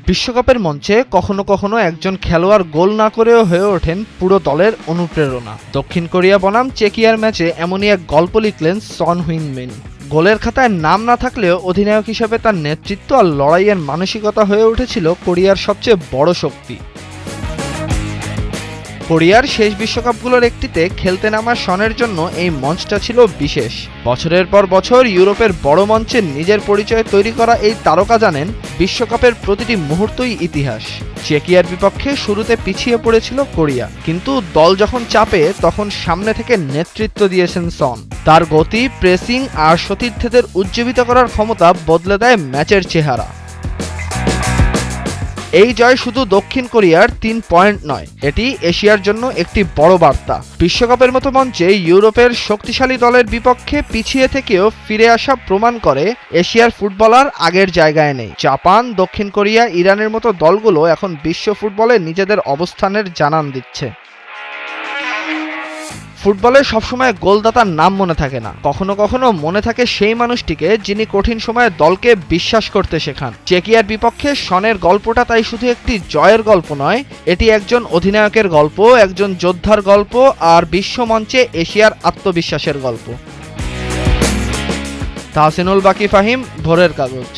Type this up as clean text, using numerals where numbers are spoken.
বিশ্বকাপের মঞ্চে কখনো কখনো একজন খেলোয়াড় গোল না করেও হয়ে ওঠেন পুরো দলের অনুপ্রেরণা। দক্ষিণ কোরিয়া বনাম চেকিয়ার ম্যাচে এমনই এক গল্প লিখলেন সন হুইনমিন। গোলের খাতায় নাম না থাকলেও অধিনায়ক হিসেবে তার নেতৃত্ব আর লড়াইয়ের মানসিকতা হয়ে উঠেছিল কোরিয়ার সবচেয়ে বড় শক্তি। কোরিয়ার শেষ বিশ্বকাপগুলোর একটিতে খেলতে নামা সনের জন্য এই মঞ্চটা ছিল বিশেষ। বছরের পর বছর ইউরোপের বড় মঞ্চে নিজের পরিচয় তৈরি করা এই তারকা জানেন বিশ্বকাপের প্রতিটি মুহূর্তই ইতিহাস। চেকিয়ার বিপক্ষে শুরুতে পিছিয়ে পড়েছিল কোরিয়া, কিন্তু দল যখন চাপে তখন সামনে থেকে নেতৃত্ব দিয়েছেন সন। তার গতি, প্রেসিং আর সতীর্থদের উজ্জীবিত করার ক্ষমতা বদলে দেয় ম্যাচের চেহারা। এই জয় শুধু দক্ষিণ কোরিয়ার 3 পয়েন্ট নয়, এটি এশিয়ার জন্য একটি বড় বার্তা। বিশ্বকাপের মতো মঞ্চে ইউরোপের শক্তিশালী দলের বিপক্ষে পিছিয়ে থেকেও ফিরে আসা প্রমাণ করে এশিয়ার ফুটবলার আগের জায়গায় নেই। জাপান, দক্ষিণ কোরিয়া, ইরানের মতো দলগুলো এখন বিশ্ব ফুটবলে নিজেদের অবস্থানের জানান দিচ্ছে। ফুটবলে সবসময় গোলদাতার নাম মনে থাকে না, কখনো কখনো মনে থাকে সেই মানুষটিকে যিনি কঠিন সময়ে দলকে বিশ্বাস করতে শেখান। চেকিয়ার বিপক্ষে সনের গল্পটা তাই শুধু একটি জয়ের গল্প নয়, এটি একজন অধিনায়কের গল্প, একজন যোদ্ধার গল্প আর বিশ্ব মঞ্চে এশিয়ার আত্মবিশ্বাসের গল্প। তাহসিনুল বাকি ফাহিম, ভোরের কাগজ।